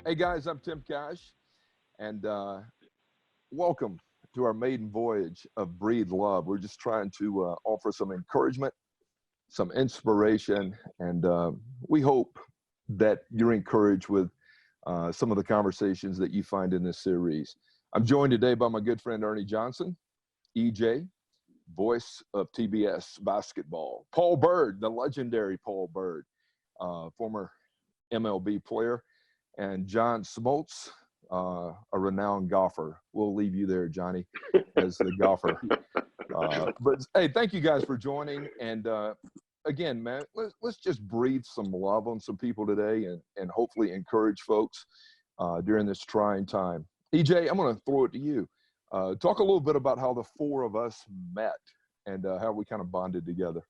Hey guys, I'm Tim Cash, and welcome to our maiden voyage of Breathe Love. We're just trying to offer some encouragement, some inspiration, and we hope that you're encouraged with some of the conversations that you find in this series. I'm joined today by my good friend Ernie Johnson, EJ, voice of TBS basketball, Paul Byrd, the legendary Paul Byrd, former MLB player, and John Smoltz, a renowned golfer. We'll leave you there, Johnny, as the golfer. But hey, thank you guys for joining. And again, man, let's just breathe some love on some people today and hopefully encourage folks during this trying time. EJ, I'm going to throw it to you. Talk a little bit about how the four of us met and how we kind of bonded together.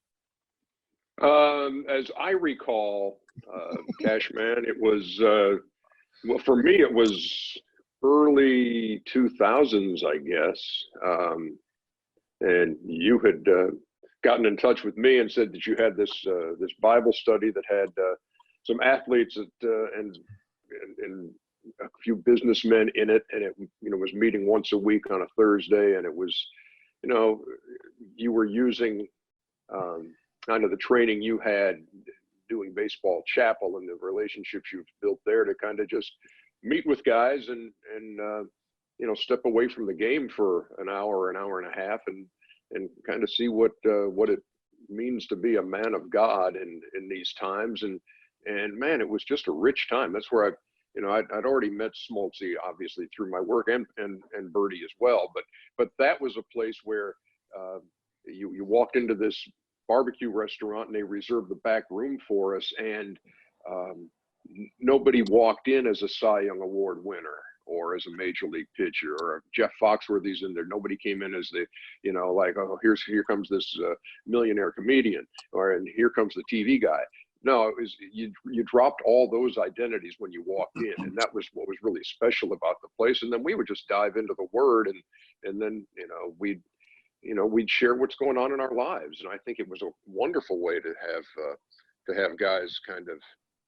As I recall, Cashman, it was, well, for me, it was early 2000s, I guess. And you had gotten in touch with me and said that you had this Bible study that had some athletes and a few businessmen in it, and it was meeting once a week on a Thursday, and it was, you were using kind of the training you had doing baseball chapel and the relationships you've built there to kind of just meet with guys and step away from the game for an hour and a half and kind of see what it means to be a man of God in these times. And man, it was just a rich time. That's where I'd already met Smoltzy obviously through my work and Birdie as well. But that was a place where you walked into this barbecue restaurant and they reserved the back room for us, and nobody walked in as a Cy Young Award winner or as a major league pitcher, or Jeff Foxworthy's in there. Nobody came in as the, like, oh, here comes this millionaire comedian, and here comes the TV guy. No, it was you dropped all those identities when you walked in, and that was what was really special about the place. And then we would just dive into the Word, and then we'd share what's going on in our lives. And I think it was a wonderful way to have guys kind of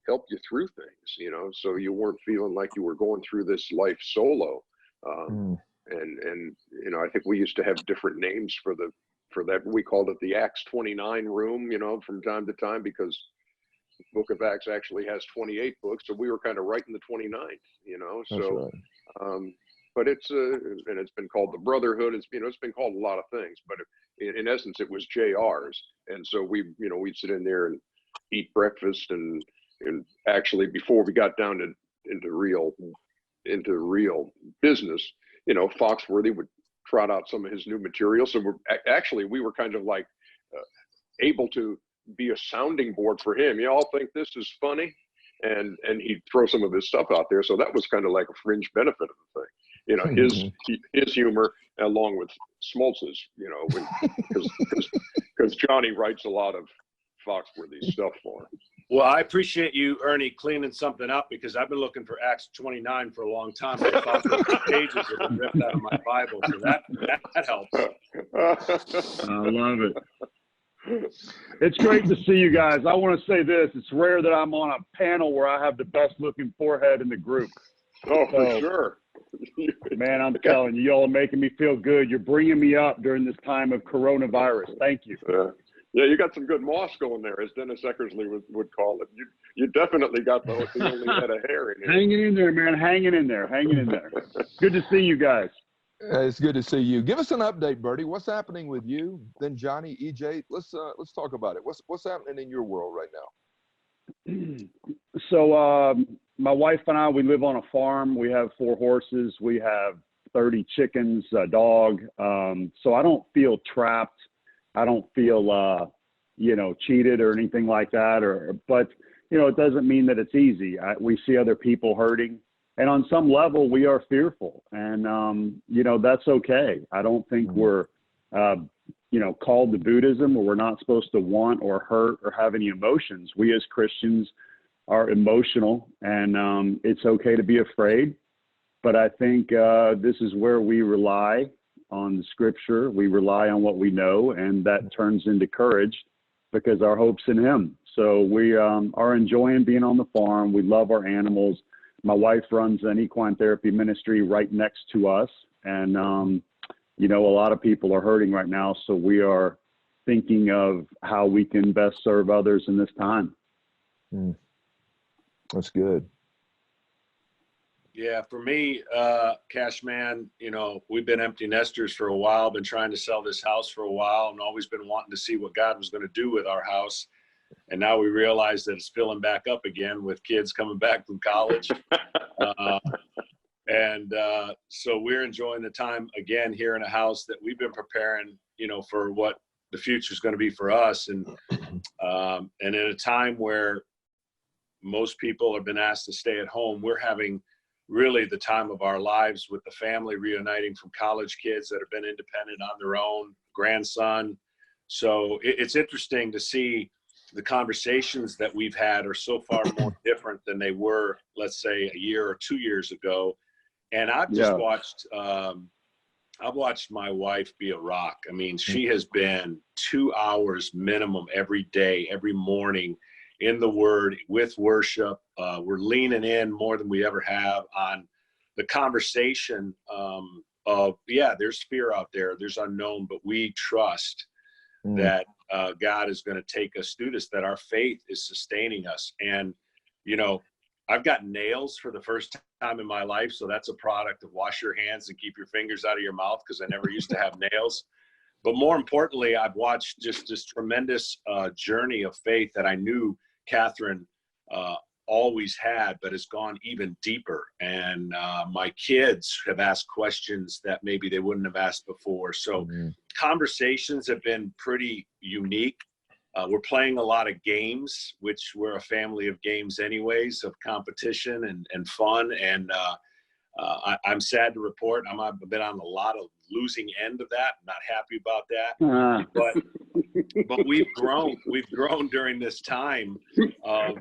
help you through things, so you weren't feeling like you were going through this life solo. And I think we used to have different names for that. We called it the Acts 29 room, from time to time, because the Book of Acts actually has 28 books. So we were kind of right in the 29th, so, right. But it's been called the Brotherhood. It's been called a lot of things, but in essence, it was JR's. And so we'd sit in there and eat breakfast, and actually before we got down into real business, Foxworthy would trot out some of his new material. So we were kind of like able to be a sounding board for him. Y'all think this is funny? And he'd throw some of his stuff out there. So that was kind of like a fringe benefit of the thing. His humor along with Smoltz's, because Johnny writes a lot of Foxworthy stuff for him. Well, I appreciate you, Ernie, cleaning something up, because I've been looking for Acts 29 for a long time. I thought the pages have been ripped out of my Bible, so that helps. I love it. It's great to see you guys. I want to say this. It's rare that I'm on a panel where I have the best looking forehead in the group. Oh, for sure. Man, I'm telling you, y'all are making me feel good. You're bringing me up during this time of coronavirus. Thank you. Yeah, you got some good moss going there, as Dennis Eckersley would call it. You definitely got the only head of hair in here. Hanging in there, man. Hanging in there. Good to see you guys. It's good to see you. Give us an update, Birdie. What's happening with you? Then Johnny, EJ, let's talk about it. What's happening in your world right now? So my wife and I, we live on a farm. We have 4 horses. We have 30 chickens, a dog. So I don't feel trapped. I don't feel cheated or anything like that. But it doesn't mean that it's easy. We see other people hurting. And on some level, we are fearful, and, that's okay. I don't think we're, called to Buddhism, or we're not supposed to want or hurt or have any emotions. We as Christians are emotional, and it's okay to be afraid. But I think this is where we rely on the Scripture. We rely on what we know, and that turns into courage because our hope's in Him. So we are enjoying being on the farm. We love our animals. my wife runs an equine therapy ministry right next to us. And, you know, a lot of people are hurting right now. So we are thinking of how we can best serve others in this time. That's good. Yeah, for me, Cash Man, you know, we've been empty nesters for a while, been trying to sell this house for a while, and always been wanting to see what God was going to do with our house. And now we realize that it's filling back up again with kids coming back from college. So we're enjoying the time again here in a house that we've been preparing, you know, for what the future is going to be for us. And in a time where most people have been asked to stay at home, we're having really the time of our lives with the family reuniting from college kids that have been independent on their own, grandson. So it's interesting to see the conversations that we've had are so far more different than they were, let's say, a year or 2 years ago. And I've just I've watched my wife be a rock. I mean, she has been 2 hours minimum every day, every morning in the Word with worship. We're leaning in more than we ever have on the conversation of, yeah, there's fear out there, there's unknown, but we trust that God is going to take us through this, that our faith is sustaining us. And, you know, I've got nails for the first time in my life. So that's a product of wash your hands and keep your fingers out of your mouth, because I never used to have nails. But more importantly, I've watched just this tremendous journey of faith that I knew Catherine always had, but has gone even deeper. And my kids have asked questions that maybe they wouldn't have asked before. So conversations have been pretty unique. We're playing a lot of games, which we're a family of games anyways, of competition and fun. And I'm sad to report I've been on a lot of losing end of that. I'm not happy about that. But we've grown during this time of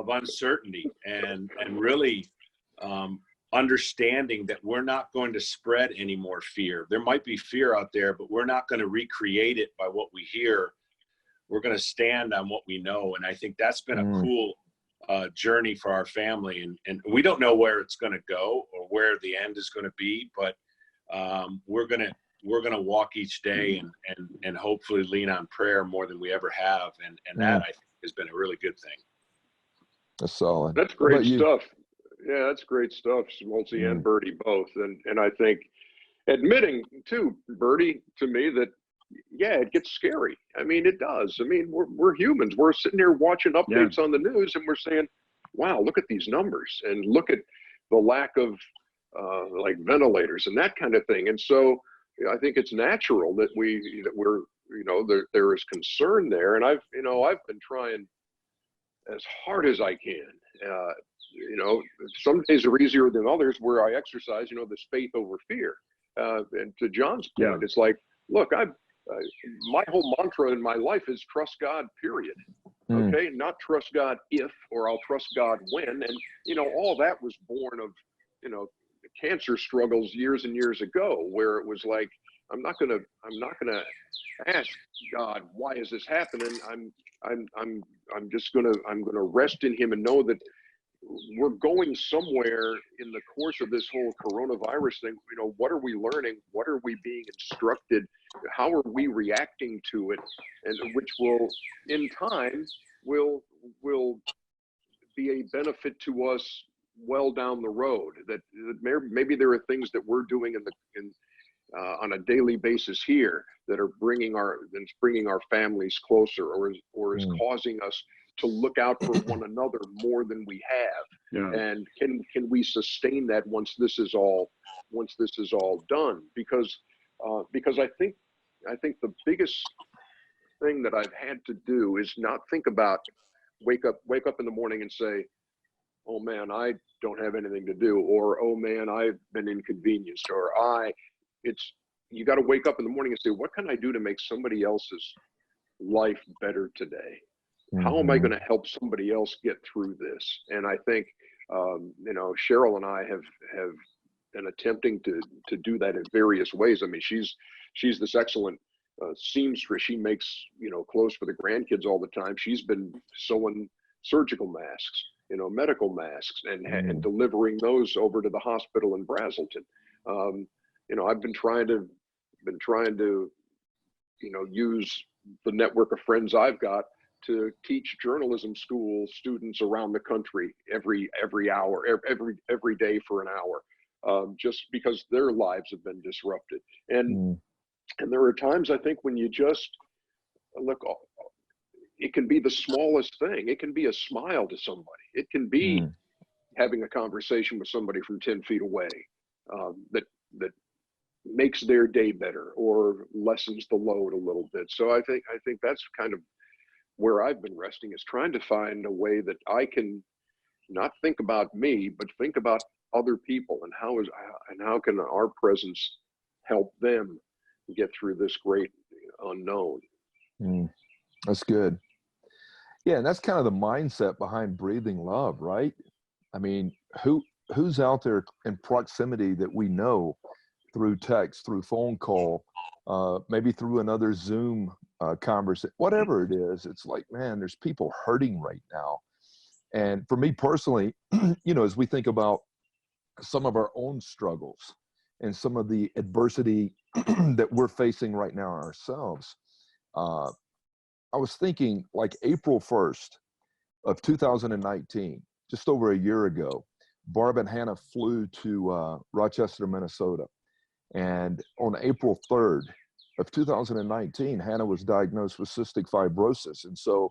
uncertainty and really understanding that we're not going to spread any more fear. There might be fear out there, but we're not going to recreate it by what we hear. We're going to stand on what we know. And I think that's been a cool journey for our family. And we don't know where it's going to go or where the end is going to be, but we're going to walk each day and hopefully lean on prayer more than we ever have. And that, I think, has been a really good thing. That's solid. That's great stuff. Yeah, that's great stuff, Smoltz and Birdie both. And I think admitting too, Birdie, to me, that yeah, it gets scary. I mean, it does. I mean, we're humans. We're sitting here watching updates on the news, and we're saying, wow, look at these numbers, and look at the lack of like ventilators and that kind of thing. And so I think it's natural that we're, you know, there is concern there. And I've been trying as hard as I can. You know, some days are easier than others where I exercise, you know, this faith over fear. And to John's point, it's like, look, my whole mantra in my life is trust God, period. Okay, not trust God if, or I'll trust God when. And, you know, all that was born of, you know, cancer struggles years and years ago, where it was like, I'm not gonna ask God, why is this happening? I'm gonna rest in Him and know that we're going somewhere in the course of this whole coronavirus thing. You know, what are we learning? What are we being instructed? How are we reacting to it? And which will, in time, will be a benefit to us well down the road. That maybe there are things that we're doing on a daily basis here that are bringing our families closer, or is causing us to look out for one another more than we have. And can we sustain that once this is all done? Because I think the biggest thing that I've had to do is not think about wake up in the morning and say, oh man, I don't have anything to do, or oh man, I've been inconvenienced, or you got to wake up in the morning and say, what can I do to make somebody else's life better today? How am I going to help somebody else get through this? And I think, you know, Cheryl and I have been attempting to do that in various ways. I mean, she's this excellent seamstress. She makes, you know, clothes for the grandkids all the time. She's been sewing surgical masks. medical masks and delivering those over to the hospital in Brazelton. I've been trying to use the network of friends I've got to teach journalism school students around the country every hour, every day for an hour, just because their lives have been disrupted. And there are times, I think, when you just look, it can be the smallest thing. It can be a smile to somebody. It can be having a conversation with somebody from 10 feet away that makes their day better or lessens the load a little bit. So I think that's kind of where I've been resting, is trying to find a way that I can not think about me, but think about other people and how can our presence help them get through this great unknown. That's good. Yeah, and that's kind of the mindset behind Breathing Love, right? I mean, who's out there in proximity that we know through text, through phone call, maybe through another Zoom conversation, whatever it is. It's like, man, there's people hurting right now. And for me personally, as we think about some of our own struggles and some of the adversity that we're facing right now ourselves, I was thinking, like, April 1st of 2019, just over a year ago, Barb and Hannah flew to Rochester, Minnesota. And on April 3rd of 2019, Hannah was diagnosed with cystic fibrosis. And so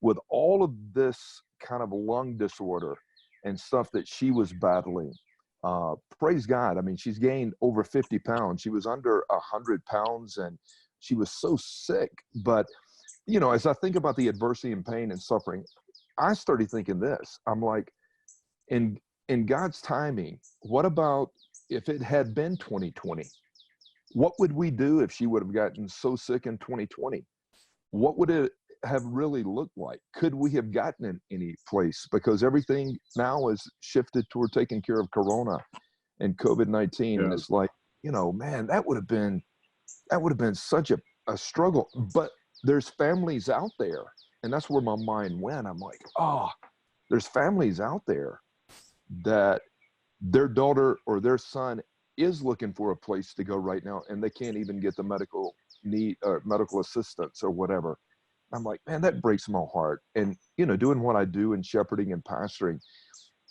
with all of this kind of lung disorder and stuff that she was battling, praise God, I mean, she's gained over 50 pounds. She was under 100 pounds and she was so sick. But, as I think about the adversity and pain and suffering, I started thinking this. I'm like, in God's timing, what about if it had been 2020? What would we do if she would have gotten so sick in 2020? What would it have really looked like? Could we have gotten in any place? Because everything now is shifted toward taking care of Corona and COVID-19. And it's like, man, that would have been such a struggle. But there's families out there, and that's where my mind went. I'm like, there's families out there that their daughter or their son is looking for a place to go right now, and they can't even get the medical assistance or whatever. I'm like, man, that breaks my heart. And, doing what I do in shepherding and pastoring,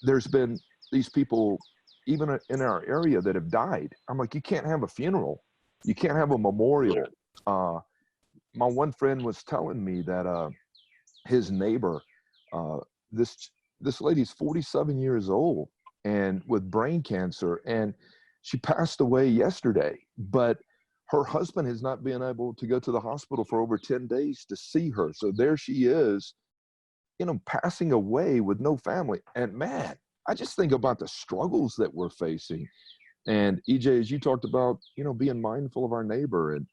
there's been these people, even in our area, that have died. I'm like, you can't have a funeral. You can't have a memorial. My one friend was telling me that his neighbor, this lady's 47 years old and with brain cancer, and she passed away yesterday, but her husband has not been able to go to the hospital for over 10 days to see her. So there she is, passing away with no family. And man, I just think about the struggles that we're facing. And EJ, as you talked about, being mindful of our neighbor, and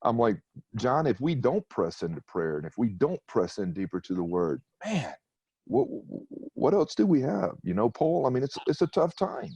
I'm like, John, if we don't press into prayer and if we don't press in deeper to the word, man, what else do we have? Paul, I mean, it's a tough time.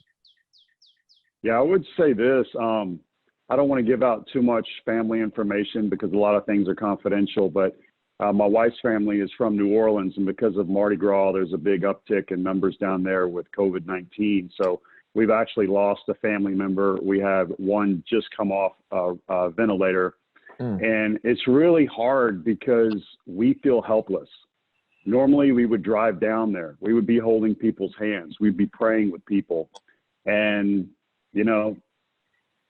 Yeah, I would say this. I don't want to give out too much family information because a lot of things are confidential, but my wife's family is from New Orleans, and because of Mardi Gras, there's a big uptick in numbers down there with COVID-19. So we've actually lost a family member. We have one just come off a ventilator. And it's really hard because we feel helpless. Normally we would drive down there. We would be holding people's hands. We'd be praying with people. And,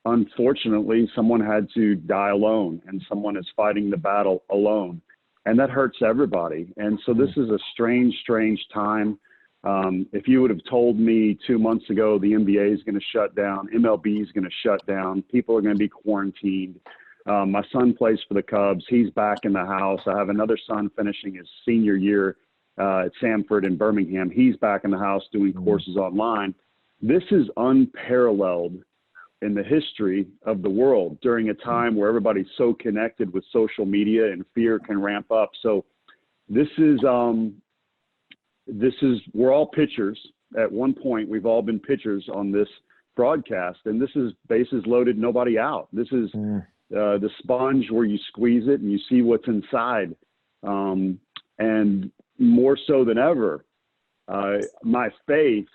unfortunately, someone had to die alone, and someone is fighting the battle alone. And that hurts everybody. And so this is a strange, strange time. If you would have told me 2 months ago the NBA is going to shut down, MLB is going to shut down, people are going to be quarantined. My son plays for the Cubs. He's back in the house. I have another son finishing his senior year at Samford in Birmingham. He's back in the house doing courses online. This is unparalleled in the history of the world during a time where everybody's so connected with social media and fear can ramp up. So this is we're all pitchers. At one point, we've all been pitchers on this broadcast, and this is bases loaded, nobody out. This is the sponge where you squeeze it and you see what's inside. And more so than ever, my faith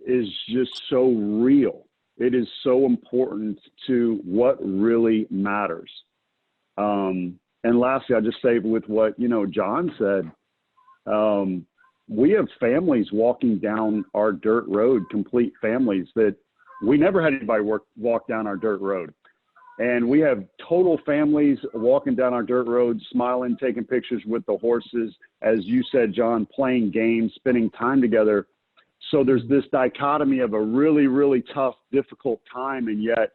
is just so real. It is so important to what really matters. And lastly, I'll just say with what, John said, we have families walking down our dirt road, complete families that we never had anybody walk down our dirt road. And we have total families walking down our dirt road, smiling, taking pictures with the horses, as you said, John, playing games, spending time together. So there's this dichotomy of a really, really tough, difficult time. And yet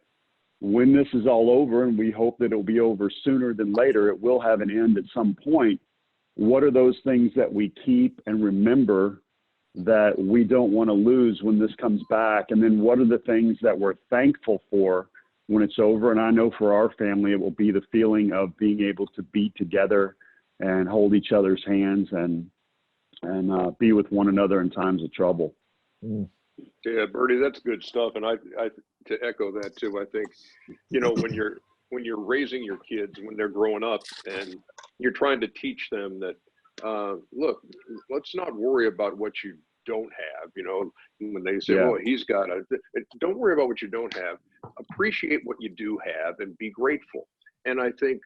when this is all over, and we hope that it'll be over sooner than later, it will have an end at some point. What are those things that we keep and remember that we don't want to lose when this comes back? And then what are the things that we're thankful for when it's over? And I know for our family, it will be the feeling of being able to be together and hold each other's hands and be with one another in times of trouble. Yeah, Birdie, that's good stuff. And I to echo that too, I think, when you're raising your kids, when they're growing up, and you're trying to teach them that, look, let's not worry about what you don't have. When they say, well, he's got don't worry about what you don't have. Appreciate what you do have and be grateful. And I think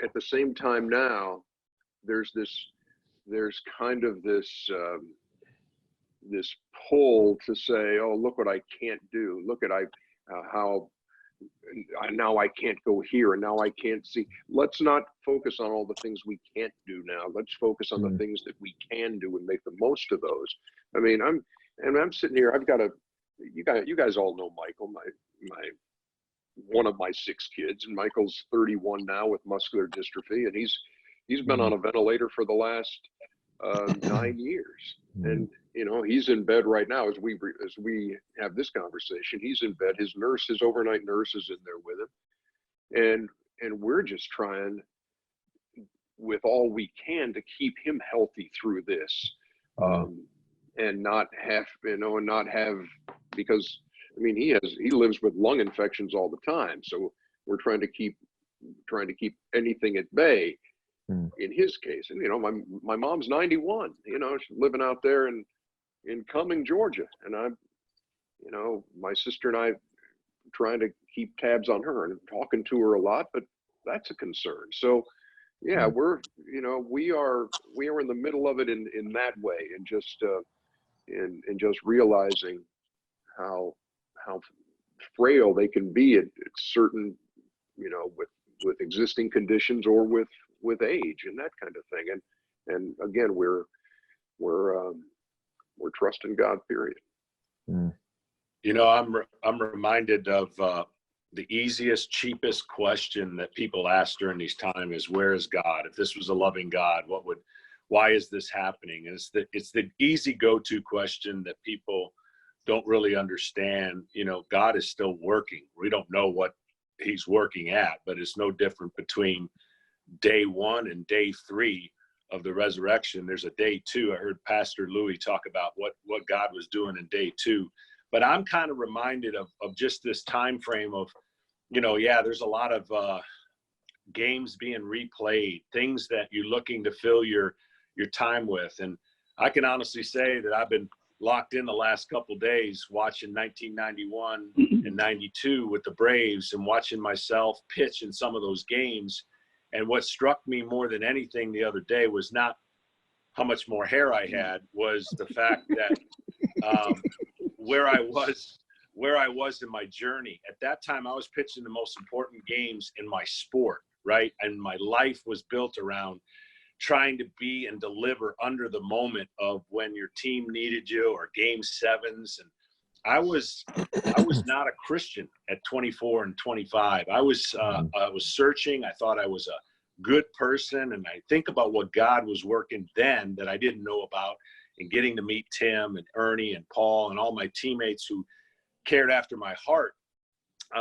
at the same time now, there's kind of this pull to say, oh, look what I can't do. Look at how now I can't go here, and now I can't see. Let's not focus on all the things we can't do now. Let's focus on the things that we can do and make the most of those. I mean, I'm sitting here. I've got you guys all know Michael, one of my 6 kids, and Michael's 31 now with muscular dystrophy, and he's been on a ventilator for the last 9 years, and he's in bed right now as we have this conversation. He's in bed. His overnight nurse is in there with him, and we're just trying with all we can to keep him healthy through this, and not have because he lives with lung infections all the time, so we're trying to keep anything at bay. In his case, and my mom's 91. She's living out there in Cumming, Georgia, and my sister and I trying to keep tabs on her and talking to her a lot, but that's a concern. So, yeah, we are in the middle of it in that way, and just realizing how frail they can be at certain, with existing conditions or with age and that kind of thing. And again, we're trusting God, period. I'm reminded of the easiest, cheapest question that people ask during these times is, where is God? If this was a loving God, why is this happening? And it's the easy go-to question that people don't really understand. God is still working. We don't know what he's working at, but it's no different between day 1 and day 3 of the resurrection. There's a day 2. I heard Pastor Louis talk about what God was doing in day 2. But I'm kind of reminded of just this time frame of, there's a lot of games being replayed, things that you're looking to fill your time with. And I can honestly say that I've been locked in the last couple of days watching 1991 and 92 with the Braves and watching myself pitch in some of those games. And what struck me more than anything the other day was not how much more hair I had, was the fact that where I was in my journey. At that time, I was pitching the most important games in my sport, right? And my life was built around trying to be and deliver under the moment of when your team needed you, or game 7s. And I was not a Christian at 24 and 25. I was searching. I thought I was a good person. And I think about what God was working then that I didn't know about, and getting to meet Tim and Ernie and Paul and all my teammates who cared after my heart,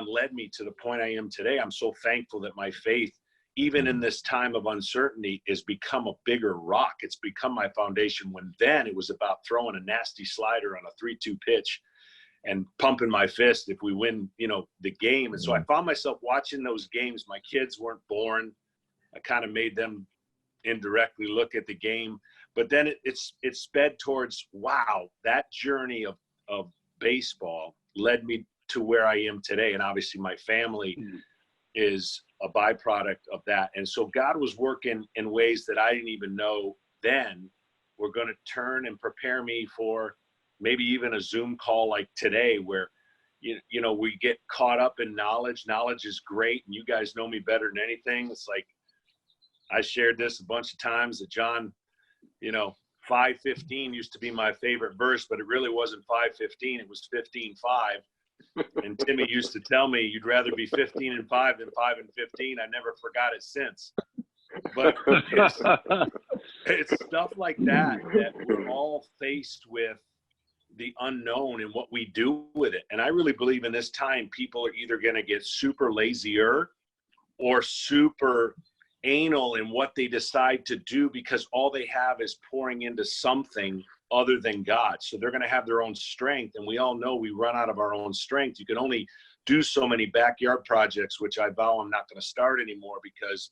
led me to the point I am today. I'm so thankful that my faith, even in this time of uncertainty, has become a bigger rock. It's become my foundation, when then it was about throwing a nasty slider on a 3-2 pitch and pumping my fist if we win, the game. And so I found myself watching those games. My kids weren't born. I kind of made them indirectly look at the game. But then it's sped towards, wow, that journey of baseball led me to where I am today. And obviously my family is a byproduct of that. And so God was working in ways that I didn't even know then were going to turn and prepare me for maybe even a Zoom call like today, where, you know, we get caught up in knowledge. Knowledge is great. And you guys know me better than anything. It's like, I shared this a bunch of times that John, you know, 5:15 used to be my favorite verse, but it really wasn't 5:15. It was 15:5. And Timmy used to tell me, you'd rather be 15-5 than 5-15. I never forgot it since. But it's stuff like that we're all faced with, the unknown and what we do with it. And I really believe in this time, people are either going to get super lazier or super anal in what they decide to do, because all they have is pouring into something other than God. So they're going to have their own strength. And we all know we run out of our own strength. You can only do so many backyard projects, which I vow I'm not going to start anymore because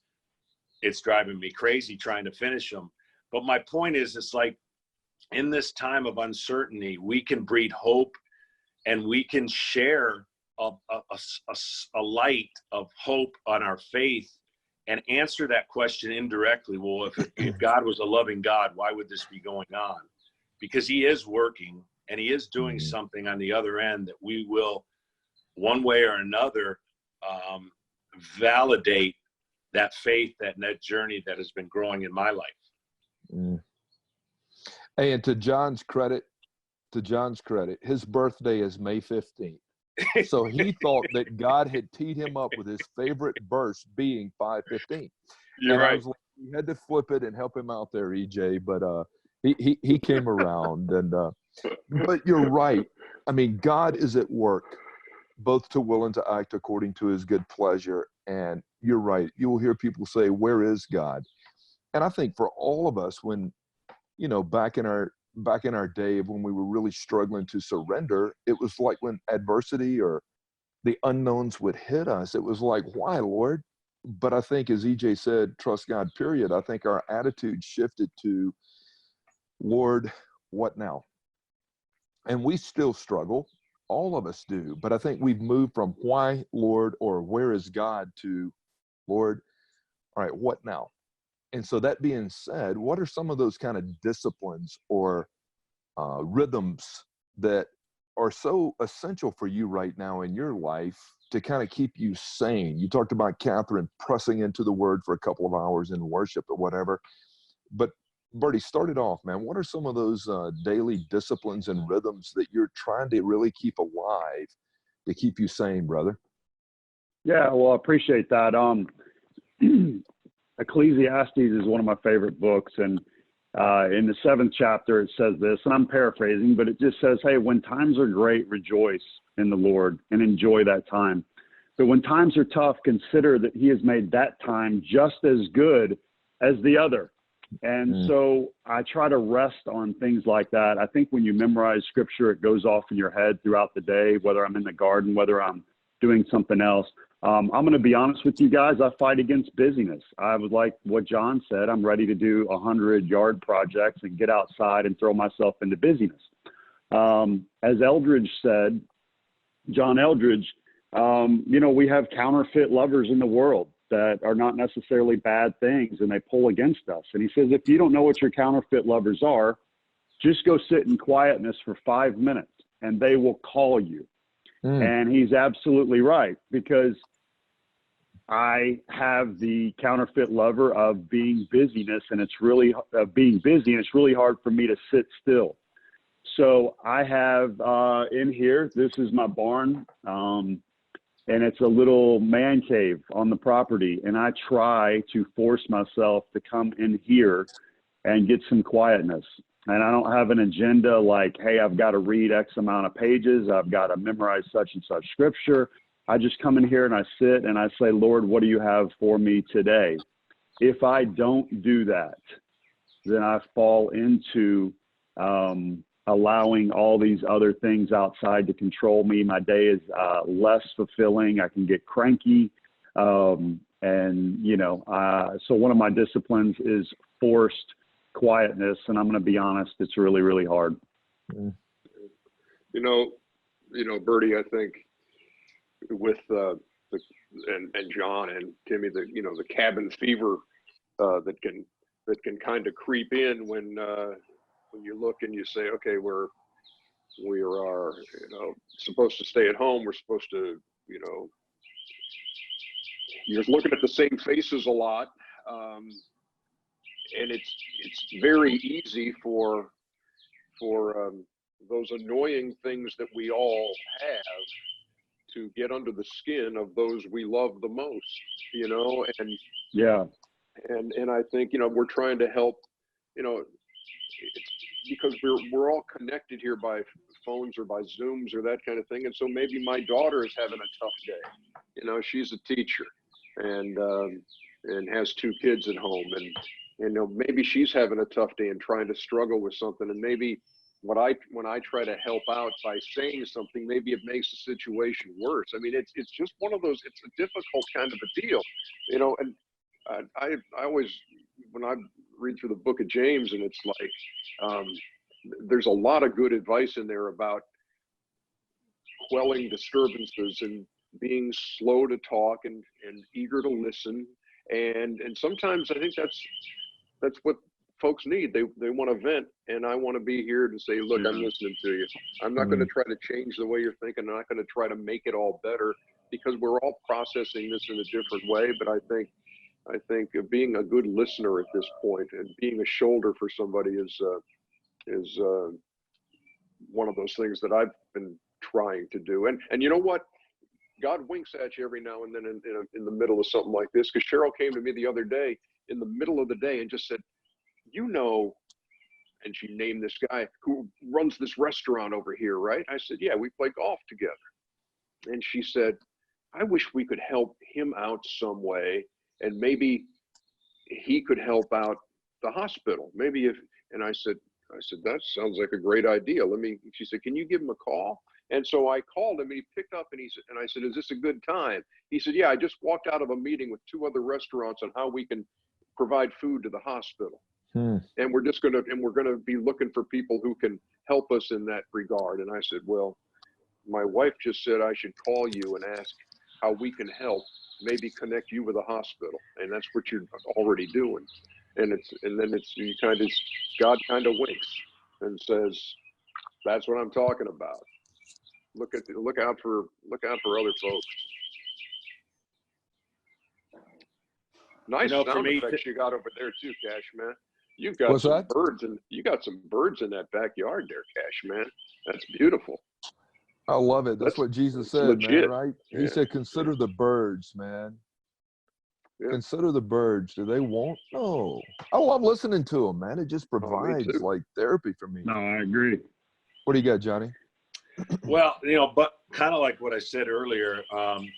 it's driving me crazy trying to finish them. But my point is, it's like, in this time of uncertainty, we can breed hope, and we can share a light of hope on our faith and answer that question indirectly. Well, if God was a loving God, why would this be going on? Because he is working, and he is doing something on the other end that we will, one way or another, validate that faith, that journey that has been growing in my life. Hey, and to John's credit, his birthday is May 15th. So he thought that God had teed him up with his favorite verse being 5:15. You're right. I was like, you had to flip it and help him out there, EJ, but he came around. And but you're right. I mean, God is at work, both to will and to act according to his good pleasure. And you're right. You will hear people say, where is God? And I think for all of us, when, you know, back in our day of when we were really struggling to surrender, it was like when adversity or the unknowns would hit us, it was like, why, Lord? But I think, as EJ said, trust God, period. I think our attitude shifted to, Lord, what now? And we still struggle. All of us do. But I think we've moved from why, Lord, or where is God, to, Lord, all right, what now? And so that being said, what are some of those kind of disciplines or rhythms that are so essential for you right now in your life to kind of keep you sane? You talked about Catherine pressing into the word for a couple of hours in worship or whatever. But Birdie, start it off, man. What are some of those daily disciplines and rhythms that you're trying to really keep alive to keep you sane, brother? Yeah, well, I appreciate that. Ecclesiastes is one of my favorite books, and in the 7th chapter it says this, and I'm paraphrasing, but it just says, hey, when times are great, rejoice in the Lord and enjoy that time. But when times are tough, consider that he has made that time just as good as the other. And so I try to rest on things like that. I think when you memorize scripture, it goes off in your head throughout the day, whether I'm in the garden, whether I'm doing something else. I'm going to be honest with you guys. I fight against busyness. I was like what John said. I'm ready to do 100-yard projects and get outside and throw myself into busyness. As Eldridge said, John Eldridge, you know, we have counterfeit lovers in the world that are not necessarily bad things, and they pull against us. And he says, if you don't know what your counterfeit lovers are, just go sit in quietness for 5 minutes and they will call you. And he's absolutely right, because I have the counterfeit lover of being busyness, and it's really being busy, and it's really hard for me to sit still. So I have in here, this is my barn, and it's a little man cave on the property, and I try to force myself to come in here and get some quietness. And I don't have an agenda like, hey, I've got to read X amount of pages, I've got to memorize such and such scripture. I just come in here and I sit and I say, Lord, what do you have for me today? If I don't do that, then I fall into allowing all these other things outside to control me. My day is less fulfilling. I can get cranky. And, so one of my disciplines is forced quietness. And I'm going to be honest, it's really, really hard. Mm. Birdie, I think with and John and Timmy, the cabin fever that can kind of creep in when you look and you say, okay, we are supposed to stay at home. We're supposed to, you're looking at the same faces a lot, and it's very easy for those annoying things that we all have to get under the skin of those we love the most, and yeah, and I think we're trying to help, because we're all connected here by phones or by Zooms or that kind of thing, and so maybe my daughter is having a tough day. She's a teacher and has 2 kids at home, and maybe she's having a tough day and trying to struggle with something, and maybe when I try to help out by saying something, maybe it makes the situation worse. I mean, it's just one of those, it's a difficult kind of a deal, and I always, when I read through the book of James, and it's like, there's a lot of good advice in there about quelling disturbances and being slow to talk and eager to listen. And sometimes I think that's what folks need. They want to vent, and I want to be here to say, look, I'm listening to you. I'm not going to try to change the way you're thinking. I'm not going to try to make it all better, because we're all processing this in a different way. But I think being a good listener at this point and being a shoulder for somebody is one of those things that I've been trying to do. And you know what? God winks at you every now and then in the middle of something like this. Because Cheryl came to me the other day in the middle of the day and just said, and she named this guy who runs this restaurant over here, right? I said, yeah, we play golf together. And she said, I wish we could help him out some way, and maybe he could help out the hospital. Maybe and I said, that sounds like a great idea. She said, can you give him a call? And so I called him, and he picked up, and I said, is this a good time? He said, yeah, I just walked out of a meeting with 2 other restaurants on how we can provide food to the hospital. And we're going to be looking for people who can help us in that regard. And I said, well, my wife just said I should call you and ask how we can help, maybe connect you with a hospital. And that's what you're already doing. And then God kind of winks and says, that's what I'm talking about. Look out for other folks. Nice sound effects you got over there too, Cash Man. You've got some birds, and you got some birds in that backyard there, Cash Man. That's beautiful. I love it. That's what Jesus said, legit, man, right? Yeah. He said, consider the birds, man. Yeah. Consider the birds. Do they want? No. I love listening to them, man. It just provides like therapy for me. No, I agree. What do you got, Johnny? Well, but kind of like what I said earlier,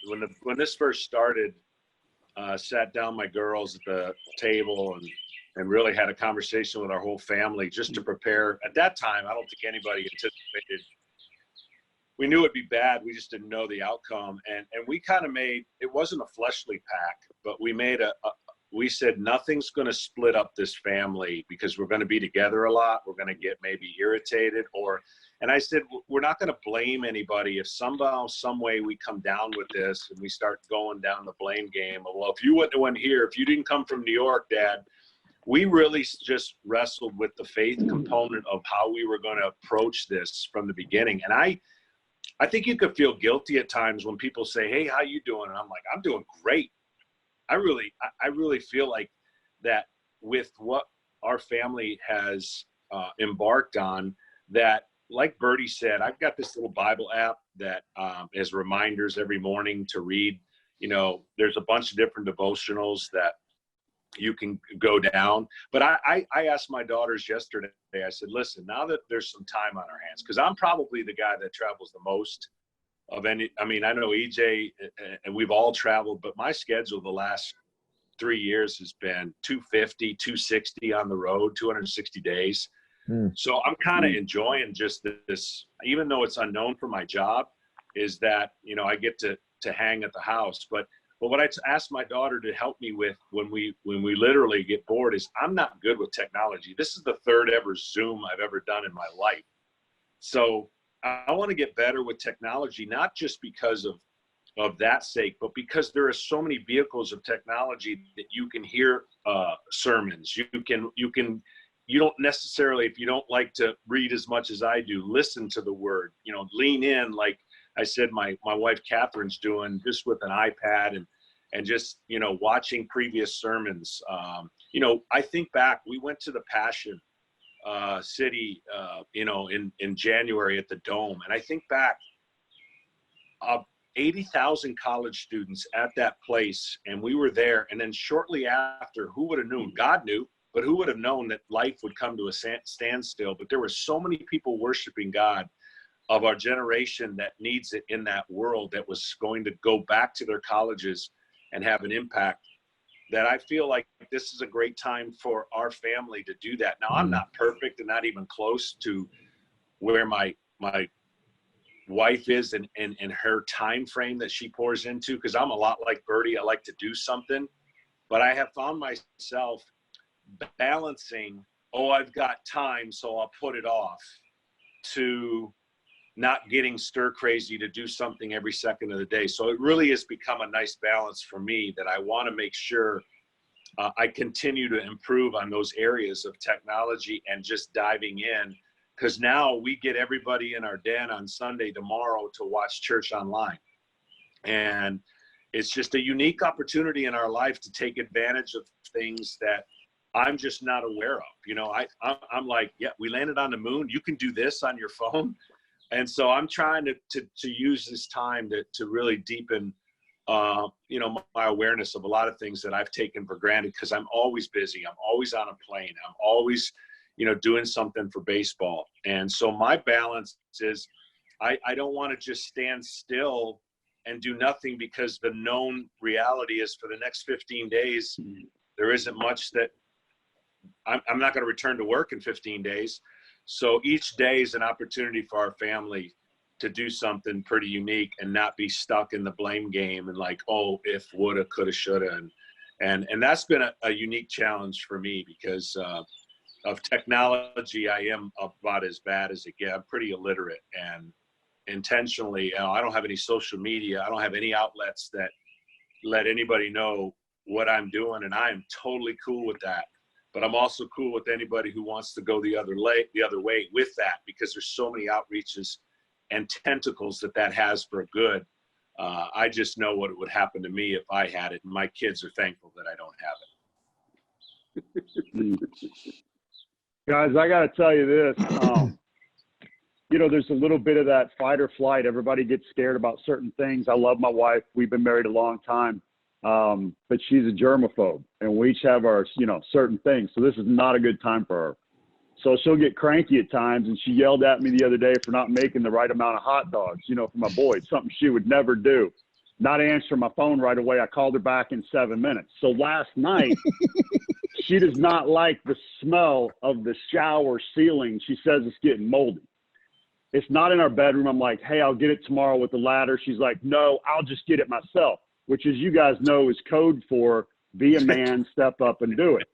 when this first started, sat down my girls at the table and really had a conversation with our whole family just to prepare. At that time, I don't think anybody anticipated. We knew it'd be bad. We just didn't know the outcome. And we kind of it wasn't a fleshly pack, but we made we said, nothing's going to split up this family, because we're going to be together a lot. We're going to get maybe irritated and I said, we're not going to blame anybody if somehow, some way we come down with this and we start going down the blame game. Well, if you wouldn't have went here, if you didn't come from New York, Dad, we really just wrestled with the faith component of how we were going to approach this from the beginning. And I think you could feel guilty at times when people say, hey, how you doing? And I'm like, I'm doing great. I really feel like that with what our family has embarked on, that, like Birdie said, I've got this little Bible app that has reminders every morning to read. There's a bunch of different devotionals that you can go down. But I asked my daughters yesterday, I said, listen, now that there's some time on our hands, because I'm probably the guy that travels the most of any. I mean, I know EJ and we've all traveled, but my schedule the last 3 years has been 250, 260 on the road, 260 days. So I'm kind of enjoying just this, even though it's unknown for my job, is that, I get to hang at the house. But But what I asked my daughter to help me with when we literally get bored is I'm not good with technology. This is the third ever Zoom I've ever done in my life. So I want to get better with technology, not just because of that sake, but because there are so many vehicles of technology that you can hear sermons. You don't necessarily, if you don't like to read as much as I do, listen to the word, lean in. Like I said, my wife Catherine's doing just with an iPad and just, watching previous sermons. I think back, we went to the Passion City, in January at the Dome. And I think back, 80,000 college students at that place. And we were there. And then shortly after, who would have known? God knew, but who would have known that life would come to a standstill? But there were so many people worshiping God of our generation that needs it in that world, that was going to go back to their colleges and have an impact, that I feel like this is a great time for our family to do that. Now, I'm not perfect and not even close to where my wife is in her time frame that she pours into, because I'm a lot like Birdie. I like to do something, but I have found myself balancing, I've got time, so I'll put it off, to not getting stir crazy to do something every second of the day. So it really has become a nice balance for me, that I want to make sure I continue to improve on those areas of technology and just diving in, because now we get everybody in our den on Sunday tomorrow to watch church online. And it's just a unique opportunity in our life to take advantage of things that I'm just not aware of. I'm like, yeah, we landed on the moon. You can do this on your phone. And so I'm trying to use this time to really deepen, my awareness of a lot of things that I've taken for granted, because I'm always busy. I'm always on a plane. I'm always, doing something for baseball. And so my balance is I don't want to just stand still and do nothing, because the known reality is for the next 15 days, there isn't much that I'm not going to return to work in 15 days. So each day is an opportunity for our family to do something pretty unique and not be stuck in the blame game and like, if, woulda, coulda, shoulda. And that's been a unique challenge for me, because of technology. I am about as bad as it gets. I'm pretty illiterate, and intentionally, I don't have any social media. I don't have any outlets that let anybody know what I'm doing. And I am totally cool with that. But I'm also cool with anybody who wants to go the other way with that, because there's so many outreaches and tentacles that has for good. I just know what would happen to me if I had it, and my kids are thankful that I don't have it. Guys, I got to tell you this. There's a little bit of that fight or flight. Everybody gets scared about certain things. I love my wife. We've been married a long time. But she's a germaphobe, and we each have our, certain things. So this is not a good time for her. So she'll get cranky at times, and she yelled at me the other day for not making the right amount of hot dogs, for my boys, something she would never do. Not answering my phone right away. I called her back in 7 minutes. So last night, she does not like the smell of the shower ceiling. She says it's getting moldy. It's not in our bedroom. I'm like, hey, I'll get it tomorrow with the ladder. She's like, no, I'll just get it myself, which, as you guys know, is code for be a man, step up and do it.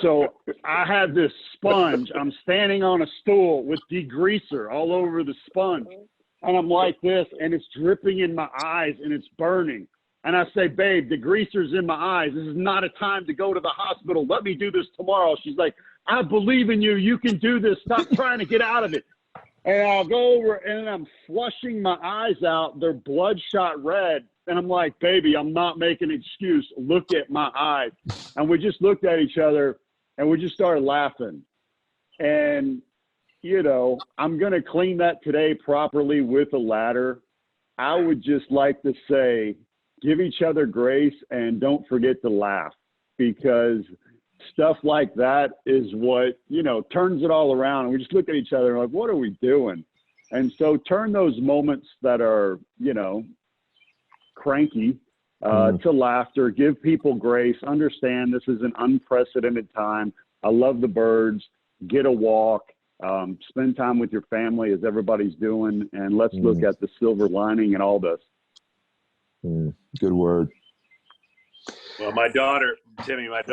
So I have this sponge. I'm standing on a stool with degreaser all over the sponge. And I'm like this, and it's dripping in my eyes, and it's burning. And I say, babe, the greaser's in my eyes. This is not a time to go to the hospital. Let me do this tomorrow. She's like, I believe in you. You can do this. Stop trying to get out of it. And I'll go over, and I'm flushing my eyes out. They're bloodshot red. And I'm like, baby, I'm not making an excuse. Look at my eyes. And we just looked at each other, and we just started laughing. And, I'm going to clean that today properly with a ladder. I would just like to say, give each other grace and don't forget to laugh, because stuff like that is what, turns it all around. And we just look at each other and like, what are we doing? And so turn those moments that are, cranky to laughter. Give people grace. Understand this is an unprecedented time. I love the birds. Get a walk. Spend time with your family, as everybody's doing, and let's look at the silver lining in all this. Good word. Well, my daughter, Timmy, last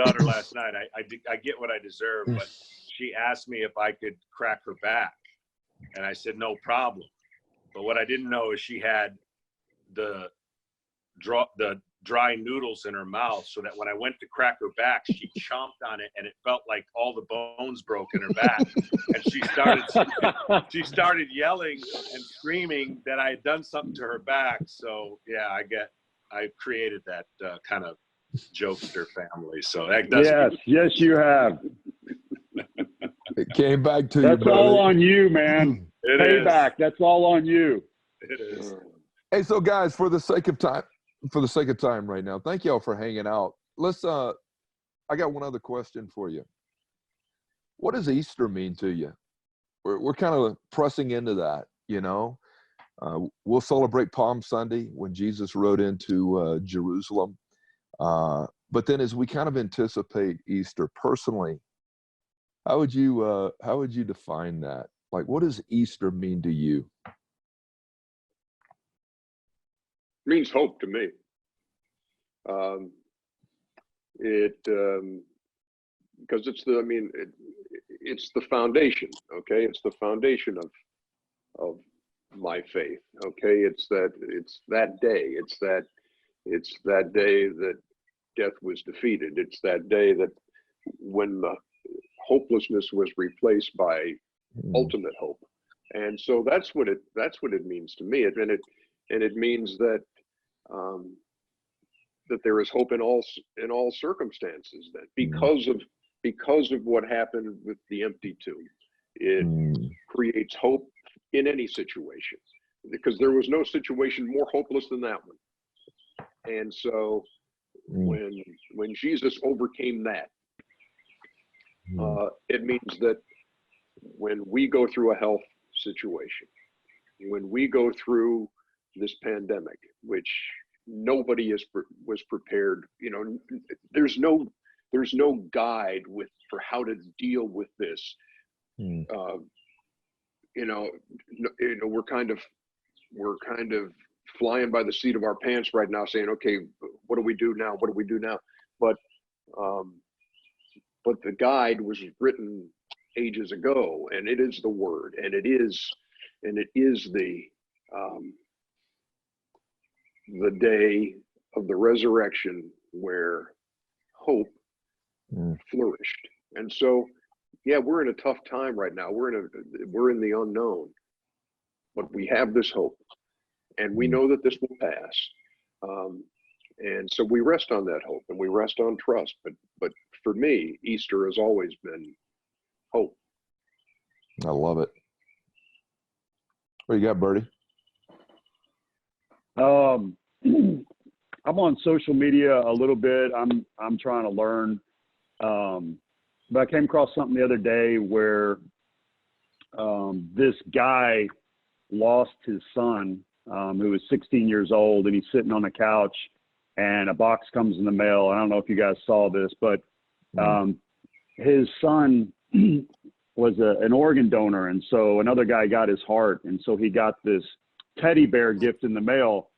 night, I get what I deserve, but she asked me if I could crack her back. And I said, no problem. But what I didn't know is she had the dry noodles in her mouth, so that when I went to crack her back, she chomped on it, and it felt like all the bones broke in her back. And she started yelling and screaming that I had done something to her back. So yeah, I created that kind of jokester family. So that does. Yes, you have. It came back to you. That's all on you, man. Payback. That's all on you. It is. Hey, so guys, for the sake of time right now, thank y'all for hanging out. I got one other question for you. What does Easter mean to you? We're kind of pressing into that, you know. We'll celebrate Palm Sunday when Jesus rode into Jerusalem. But then as we kind of anticipate Easter personally, how would you define that? Like, what does Easter mean to you? Means hope to me. Because it's the foundation. Okay, it's the foundation of my faith. Okay, it's that day. It's that day that death was defeated. It's that day that when the hopelessness was replaced by ultimate hope. And so that's what it means to me. And it means that that there is hope in all circumstances. That because of what happened with the empty tomb, it creates hope in any situation. Because there was no situation more hopeless than that one. And so when Jesus overcame that, it means that when we go through a health situation, when we go through this pandemic, which nobody was prepared, you know, there's no guide for how to deal with this. We're kind of flying by the seat of our pants right now, saying, okay, what do we do now? What do we do now? But the guide was written ages ago, and it is the word, and it is the day of the resurrection where hope flourished. And so, yeah, we're in a tough time right now. We're in the unknown, but we have this hope, and we know that this will pass. And so we rest on that hope, and we rest on trust. But for me, Easter has always been hope. I love it. What you got, Birdie? I'm on social media a little bit. I'm trying to learn. But I came across something the other day where this guy lost his son, who was 16 years old, and he's sitting on the couch, and a box comes in the mail. I don't know if you guys saw this, but his son was an organ donor, and so another guy got his heart, and so he got this teddy bear gift in the mail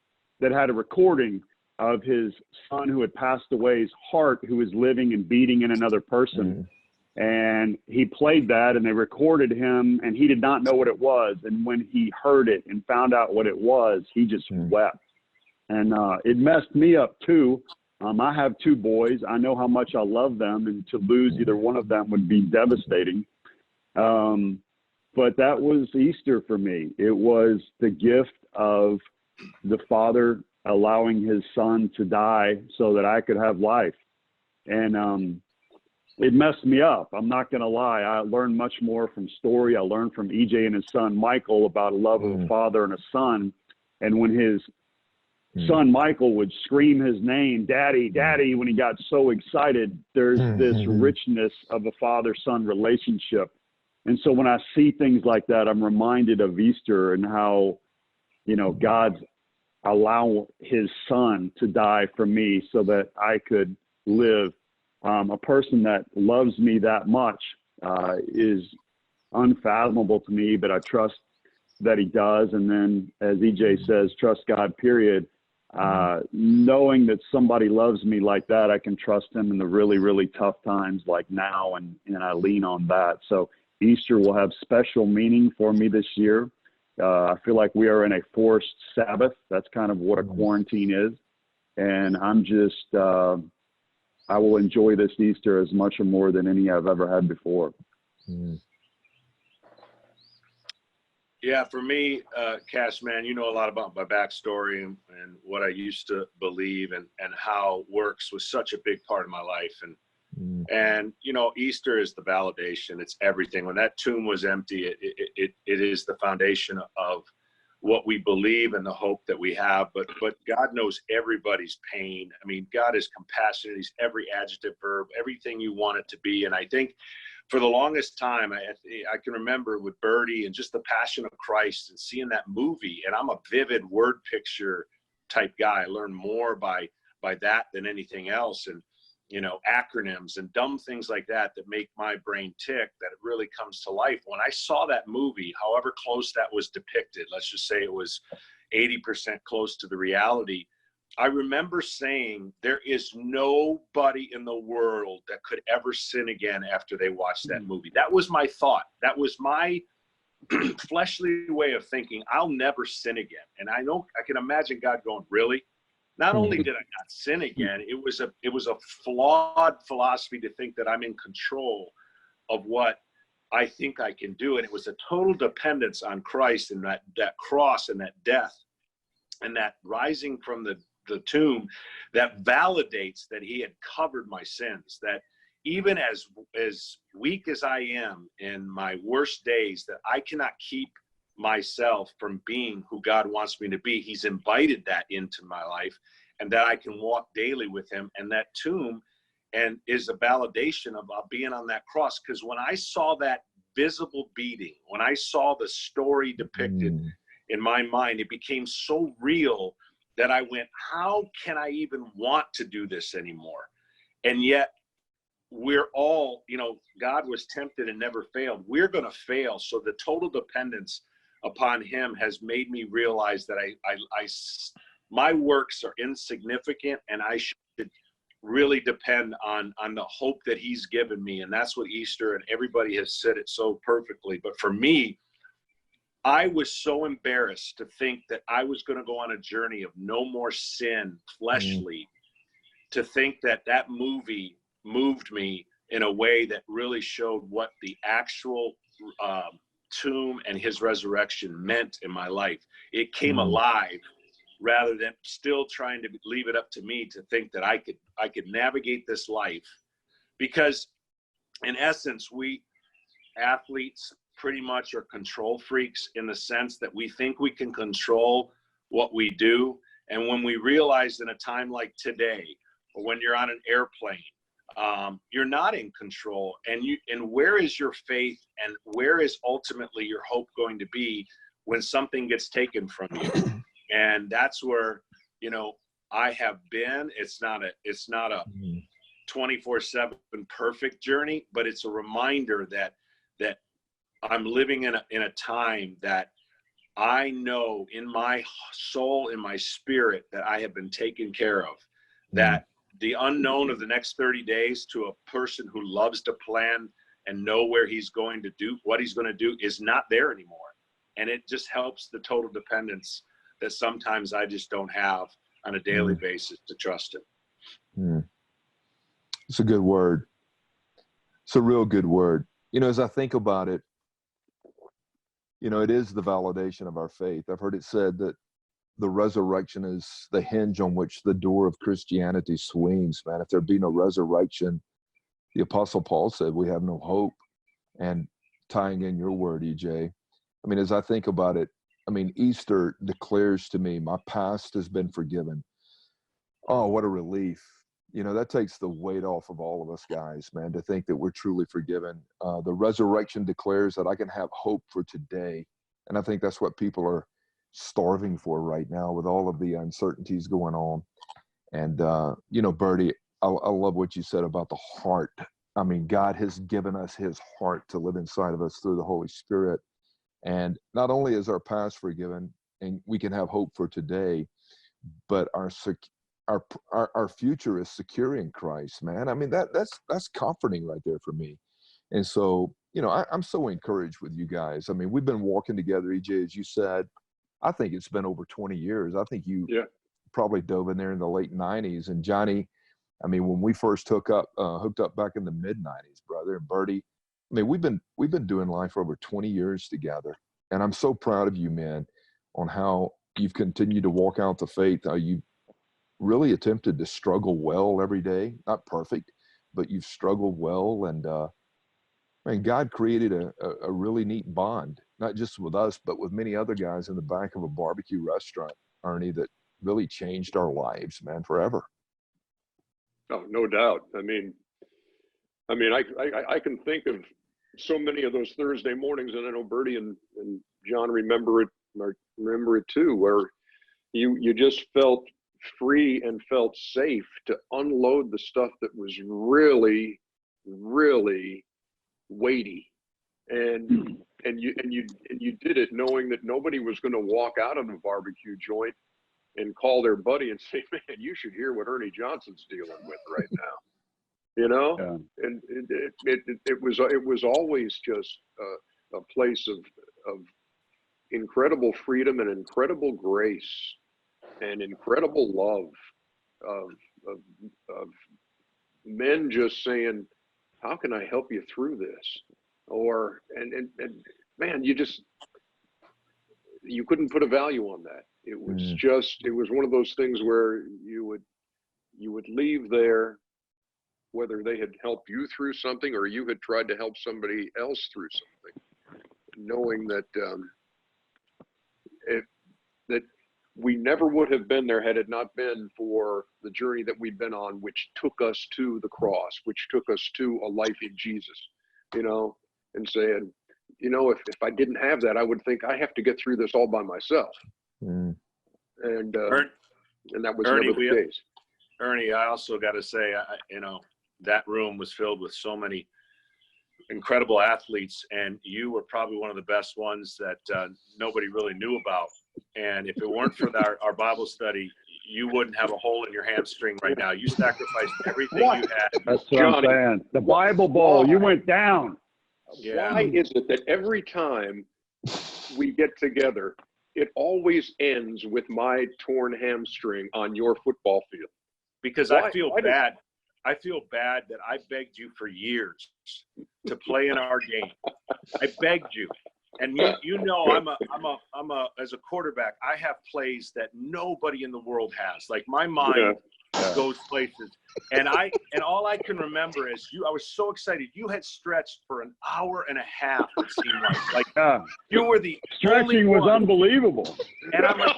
that had a recording of his son who had passed away's heart, who was living and beating in another person. And he played that, and they recorded him, and he did not know what it was. And when he heard it and found out what it was, he just wept. And it messed me up too. I have two boys. I know how much I love them, and to lose either one of them would be devastating. But that was Easter for me. It was the gift of the Father allowing his son to die so that I could have life. And it messed me up. I'm not going to lie. I learned much more from story. I learned from EJ and his son, Michael, about a love of a father and a son. And when his son, Michael, would scream his name, Daddy, Daddy, when he got so excited, there's this richness of a father-son relationship. And so when I see things like that, I'm reminded of Easter and how, you know, God's allow his son to die for me so that I could live. A person that loves me that much is unfathomable to me, but I trust that he does. And then, as EJ says, trust God, period. Knowing that somebody loves me like that, I can trust him in the really, really tough times like now, and I lean on that. So Easter will have special meaning for me this year. I feel like we are in a forced Sabbath. That's kind of what a quarantine is. And I'm just, I will enjoy this Easter as much or more than any I've ever had before. Yeah, for me, Cash, man, you know a lot about my backstory and what I used to believe, and how works was such a big part of my life. And you know, Easter is the validation. It's everything. When that tomb was empty, it is the foundation of what we believe and the hope that we have. But God knows everybody's pain. I mean, God is compassionate. He's every adjective, verb, everything you want it to be. And I think for the longest time, I can remember with Birdie and just the Passion of Christ and seeing that movie. And I'm a vivid word picture type guy. I learn more by that than anything else. And, you know, acronyms and dumb things like that make my brain tick, that it really comes to life. When I saw that movie, however close that was depicted, let's just say it was 80% close to the reality, I remember saying, there is nobody in the world that could ever sin again after they watched that movie. That was my thought. That was my fleshly way of thinking. I'll never sin again. And I can imagine God going, really? Not only did I not sin again, it was a flawed philosophy to think that I'm in control of what I think I can do. And it was a total dependence on Christ and that cross and that death and that rising from the tomb that validates that he had covered my sins, that even as weak as I am in my worst days, that I cannot keep myself from being who God wants me to be. He's invited that into my life, and that I can walk daily with him. And that tomb is a validation of being on that cross. Because when I saw that visible beating, when I saw the story depicted in my mind, it became so real that I went, how can I even want to do this anymore? And yet we're all, you know, God was tempted and never failed. We're going to fail. So the total dependence upon him has made me realize that my works are insignificant, and I should really depend on the hope that he's given me. And that's what Easter, and everybody has said it so perfectly. But for me, I was so embarrassed to think that I was going to go on a journey of no more sin, fleshly, to think that movie moved me in a way that really showed what the actual tomb and his resurrection meant in my life. It came alive, rather than still trying to leave it up to me to think that I could navigate this life. Because in essence, we athletes pretty much are control freaks, in the sense that we think we can control what we do. And when we realize in a time like today, or when you're on an airplane, you're not in control. And where is your faith, and where is ultimately your hope going to be when something gets taken from you? And that's where, you know, I have been. It's not a 24/7 perfect journey, but it's a reminder that I'm living in a time that I know in my soul, in my spirit, that I have been taken care of. That the unknown of the next 30 days to a person who loves to plan and know where he's going to do, what he's going to do, is not there anymore. And it just helps the total dependence that sometimes I just don't have on a daily basis to trust him. It's a good word. It's a real good word. You know, as I think about it, you know, it is the validation of our faith. I've heard it said that the resurrection is the hinge on which the door of Christianity swings, man. If there be no resurrection, the Apostle Paul said we have no hope. And tying in your word, EJ, I mean, as I think about it, I mean, Easter declares to me my past has been forgiven. Oh, what a relief. You know, that takes the weight off of all of us guys, man, to think that we're truly forgiven. The resurrection declares that I can have hope for today. And I think that's what people are starving for right now with all of the uncertainties going on. And, you know, Birdie, I love what you said about the heart. I mean, God has given us his heart to live inside of us through the Holy Spirit. And not only is our past forgiven and we can have hope for today, but our future is secure in Christ, man. I mean, that's comforting right there for me. And so, you know, I'm so encouraged with you guys. I mean, we've been walking together, EJ, as you said. I think it's been over 20 years. I think you probably dove in there in the late 90s. And Johnny, I mean, when we first hooked up back in the mid 90s, brother, and Birdie, I mean, we've been doing life for over 20 years together. And I'm so proud of you, man, on how you've continued to walk out the faith. How you really attempted to struggle well every day, not perfect, but you've struggled well. And, man, God created a really neat bond, not just with us, but with many other guys in the back of a barbecue restaurant, Ernie, that really changed our lives, man, forever. Oh, no doubt. I mean, I can think of so many of those Thursday mornings, and I know Birdie and John remember it too, where you just felt free and felt safe to unload the stuff that was really, really weighty, and you did it knowing that nobody was going to walk out of the barbecue joint and call their buddy and say, man, you should hear what Ernie Johnson's dealing with right now, you know. Yeah. And it was always just a place of incredible freedom and incredible grace and incredible love of men just saying, how can I help you through this? Or, and man, you couldn't put a value on that. It was it was one of those things where you would leave there, whether they had helped you through something or you had tried to help somebody else through something, knowing that, that we never would have been there had it not been for the journey that we've been on, which took us to the cross, which took us to a life in Jesus, you know, and saying, you know, if I didn't have that, I would think I have to get through this all by myself. And that was Ernie, never the case. Ernie, I also got to say, you know, that room was filled with so many incredible athletes, and you were probably one of the best ones that nobody really knew about. And if it weren't for our Bible study, you wouldn't have a hole in your hamstring right now. You sacrificed everything you had. That's what Johnny, I'm saying. The Bible Bowl, you went down. Yeah. Why is it that every time we get together, it always ends with my torn hamstring on your football field? Because I feel bad. I feel bad that I begged you for years to play in our game. I begged you. And you know, I'm a as a quarterback, I have plays that nobody in the world has. Like my mind goes places. And all I can remember is I was so excited. You had stretched for an hour and a half, it seemed like. You were the stretching was unbelievable. And I'm like,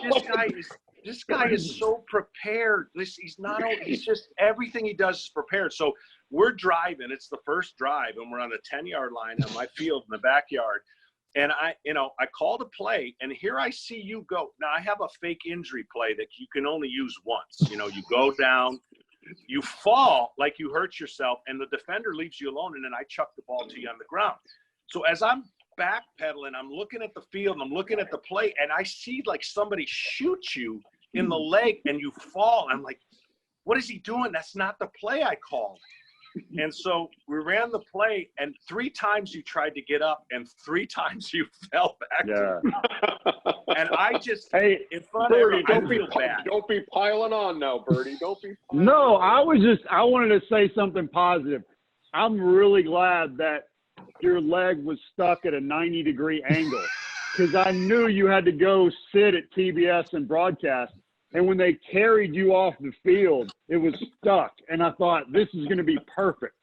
this guy is so prepared. He's just everything he does is prepared. So we're driving. It's the first drive, and we're on the 10-yard line on my field in the backyard. And I called a play, and here I see you go. Now I have a fake injury play that you can only use once. You know, you go down, you fall like you hurt yourself, and the defender leaves you alone, and then I chuck the ball to you on the ground. So as I'm backpedaling, I'm looking at the field, and I'm looking at the play, and I see like somebody shoot you in the leg, and you fall. I'm like, what is he doing? That's not the play I called. And so we ran the play, and 3 times you tried to get up, and 3 times you fell back. Yeah. And I just, in front of everybody, don't be piling on now, Birdie. Don't be. No, I wanted to say something positive. I'm really glad that your leg was stuck at a 90-degree angle, because I knew you had to go sit at TBS and broadcast. And when they carried you off the field, it was stuck. And I thought, this is going to be perfect.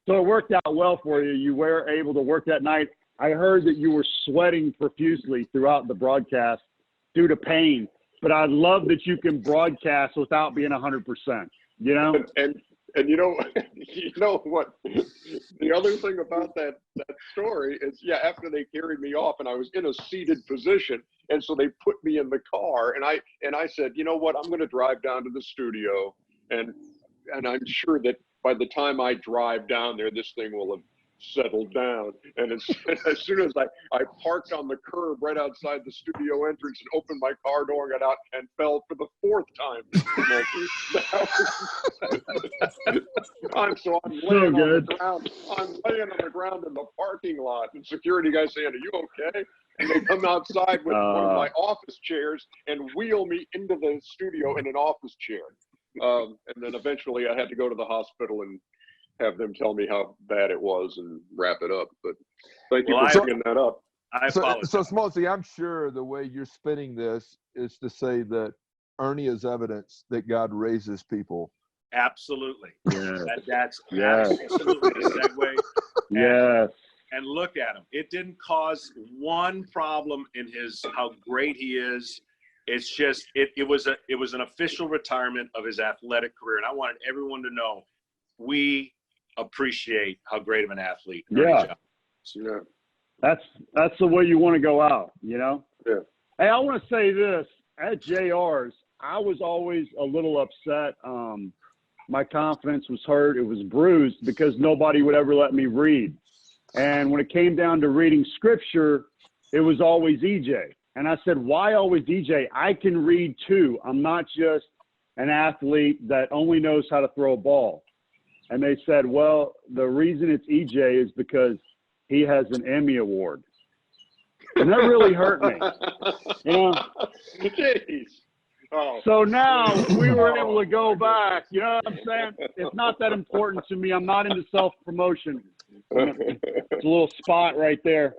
So it worked out well for you. You were able to work that night. I heard that you were sweating profusely throughout the broadcast due to pain. But I love that you can broadcast without being 100%, you know? And you know what? The other thing about that story is, after they carried me off and I was in a seated position, and so they put me in the car, and I said, you know what? I'm going to drive down to the studio, and I'm sure that by the time I drive down there, this thing will have settled down. And as soon as I parked on the curb right outside the studio entrance and opened my car door and got out and fell for the fourth time. I'm laying on the ground. I'm laying on the ground in the parking lot, and security guys saying, "Are you okay?" And they come outside with one of my office chairs and wheel me into the studio in an office chair. And then eventually I had to go to the hospital and have them tell me how bad it was and wrap it up. But thank you for bringing that up. I apologize. So Smoltz, I'm sure the way you're spinning this is to say that Ernie is evidence that God raises people. Absolutely. Yeah. That's absolutely a segue. Yes. And look at him. It didn't cause one problem in how great he is. It's just it was an official retirement of his athletic career, and I wanted everyone to know we appreciate how great of an athlete Ernie Johnson is. Yeah. That's the way you want to go out, you know? Yeah. Hey, I want to say this. At JR's, I was always a little upset. My confidence was hurt. It was bruised because nobody would ever let me read. And when it came down to reading scripture, it was always EJ. And I said, why always EJ? I can read too. I'm not just an athlete that only knows how to throw a ball. And they said, well, the reason it's EJ is because he has an Emmy Award. And that really hurt me. You know? Jeez. Oh. So now we were able to go back. You know what I'm saying? It's not that important to me. I'm not into self-promotion. It's a little spot right there.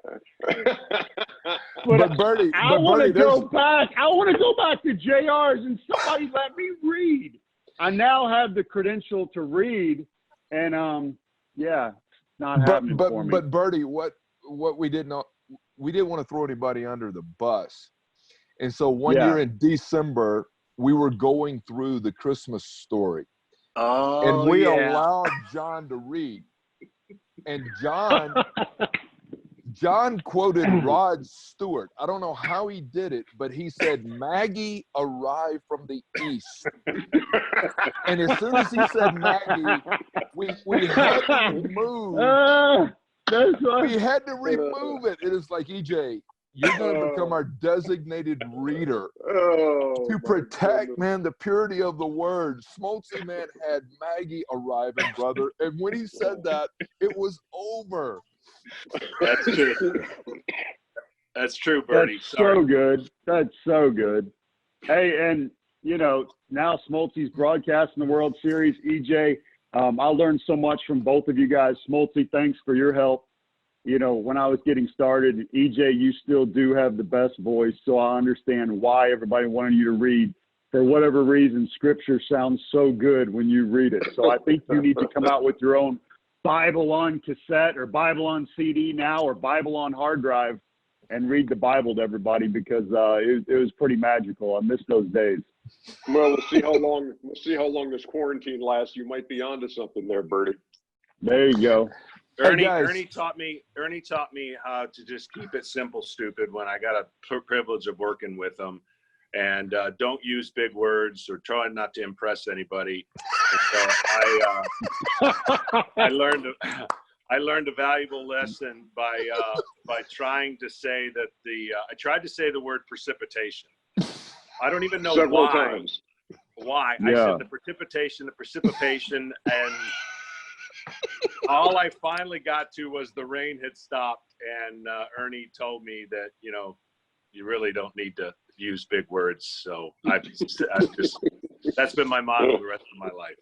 But Birdie, I want to go back. I want to go back to JR's and somebody let me read. I now have the credential to read, and not happening for me. But Birdie, what we didn't want to throw anybody under the bus. And so one year in December, we were going through the Christmas story. Oh, and we allowed John to read. And John quoted Rod Stewart. I don't know how he did it, but he said, Maggie arrived from the east. And as soon as he said Maggie, we had to remove. We had to remove it. It is like, EJ, you're going to become our designated reader to protect, man, the purity of the word. Smoltzy, man, had Maggie arriving, brother. And when he said that, it was over. That's true. That's true, Bernie. That's so good. That's so good. Hey, and, now Smoltzy's broadcasting the World Series. EJ, I learned so much from both of you guys. Smoltzy, thanks for your help. When I was getting started, EJ, you still do have the best voice, so I understand why everybody wanted you to read. For whatever reason, Scripture sounds so good when you read it. So I think you need to come out with your own Bible on cassette or Bible on CD now or Bible on hard drive and read the Bible to everybody because it was pretty magical. I miss those days. Well, we'll see how long this quarantine lasts. You might be onto something there, Birdie. There you go. Ernie taught me how to just keep it simple, stupid, when I got a privilege of working with him. And don't use big words or try not to impress anybody. And so I learned a valuable lesson by trying to say that I tried to say the word precipitation. I don't even know several why. times. Why? Yeah. I said the precipitation, and all I finally got to was the rain had stopped, and Ernie told me that you really don't need to use big words. So I've just that's been my motto the rest of my life.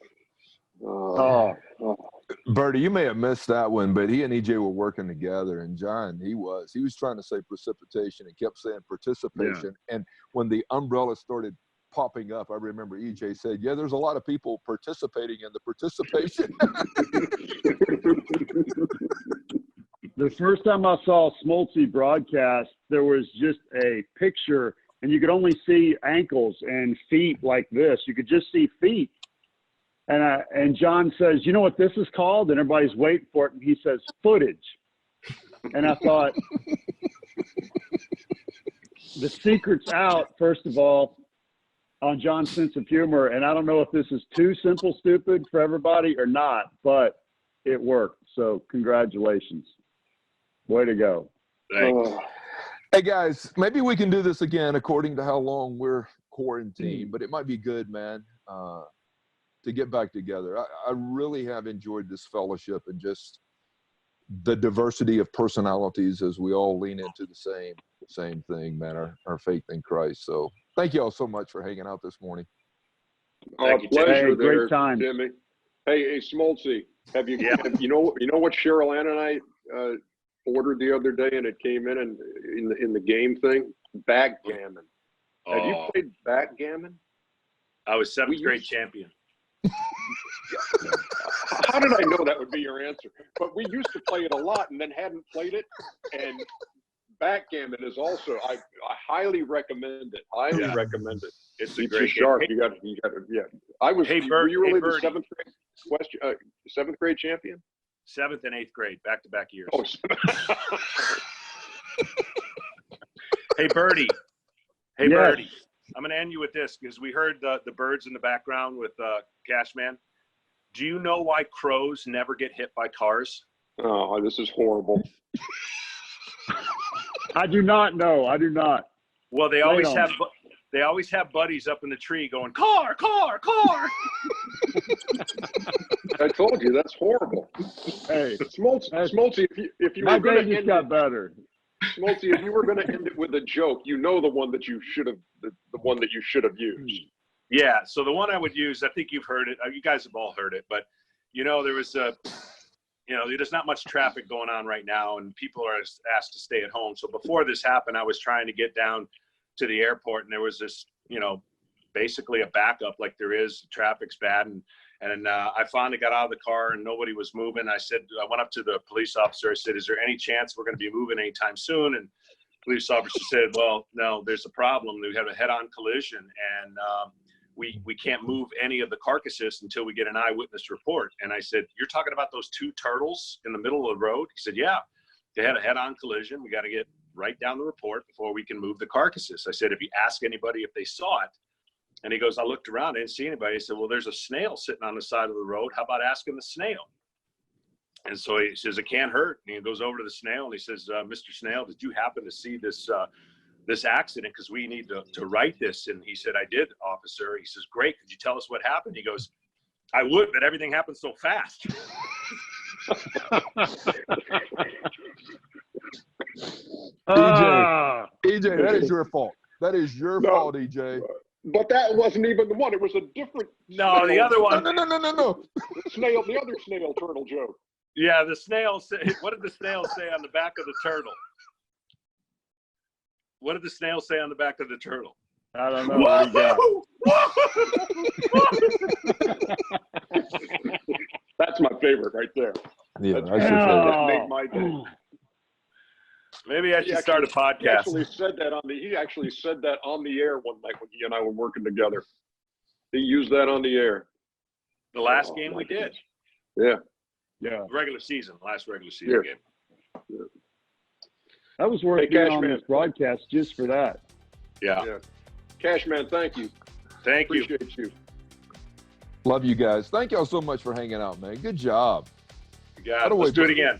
Birdie, you may have missed that one, but he and EJ were working together, and John, he was trying to say precipitation and kept saying participation. Yeah. And when the umbrella started popping up, I remember EJ said, yeah, there's a lot of people participating in the participation. The first time I saw Smoltzy broadcast, there was just a picture, and you could only see ankles and feet like this. You could just see feet. And John says, you know what this is called? And everybody's waiting for it. And he says, footage. And I thought, the secret's out, first of all, on John's sense of humor. And I don't know if this is too simple, stupid for everybody or not, but it worked. So congratulations. Way to go. Thanks. Hey guys, maybe we can do this again according to how long we're quarantined, but it might be good, man, to get back together. I really have enjoyed this fellowship and just the diversity of personalities as we all lean into the same thing, man, our faith in Christ. So thank you all so much for hanging out this morning. Thank you, Pleasure Hey, there, great time. Jimmy. Hey, Smoltzy, have you, Yeah. you know what Cheryl Ann and I ordered the other day, and it came in the game thing? Backgammon. Have you Oh, played backgammon? I was seventh We grade used- champion. How did I know that would be your answer? But we used to play it a lot and then hadn't played it. And backgammon is also, I highly recommend it. Highly Yeah. recommend it. It's a It's great just sharp. game. You got to, yeah. I was, Hey, were Byrd, you really hey, the Birdie. seventh grade champion? 7th and 8th grade, back-to-back years. Oh, Hey, Birdie. Hey, Yes. Birdie. I'm going to end you with this because we heard the birds in the background with Cashman. Do you know why crows never get hit by cars? oh, this is horrible. I do not know. I do not. Well, they Right always on. have buddies up in the tree going, car, car, car. I told you, that's horrible. Hey, Smoltzy, if you my were going day to just end got it, better. Smoltzy, if you were going to end it with a joke, you know the one that you should have, the one that you should have used. Yeah, so the one I would use, I think you've heard it. You guys have all heard it, but there was there's not much traffic going on right now, and people are asked to stay at home. So before this happened, I was trying to get down to the airport, and there was this, basically a backup like there is. Traffic's bad, and I finally got out of the car, and nobody was moving. I went up to the police officer. I said, "Is there any chance we're going to be moving anytime soon?" And the police officer said, "Well, no, there's a problem. We had a head-on collision, and we can't move any of the carcasses until we get an eyewitness report." And I said, "You're talking about those two turtles in the middle of the road?" He said, "Yeah, they had a head-on collision. We got to get right down the report before we can move the carcasses." I said, "If you ask anybody if they saw it," and he goes, "I looked around, I didn't see anybody." He said, "Well, there's a snail sitting on the side of the road. How about asking the snail?" And so he says, "It can't hurt." And he goes over to the snail and he says, "Mr. Snail, did you happen to see this accident? Because we need to write this." And he said, "I did, officer." He says, "Great. Could you tell us what happened?" He goes, "I would, but everything happened so fast." EJ, that is your fault. That is your fault, EJ. But that wasn't even the one. It was a different. No, the other one. No. The other snail turtle joke. Yeah, the snail. What did the snail say on the back of the turtle? What did the snail say on the back of the turtle? I don't know what he got. That's my favorite right there. Yeah, That's that's your favorite. That made my day. Maybe I should start a He podcast. actually said that on the air one night when he and I were working together. He used that on the air. The last game we did. Yeah. Yeah, Last regular season game. that was worth Hey, being Cash on Man. this broadcast just for that. Yeah. Cashman, thank you. Thank you. Appreciate you. Love you guys. Thank y'all so much for hanging out, man. Good job. Yeah. Let's do it again.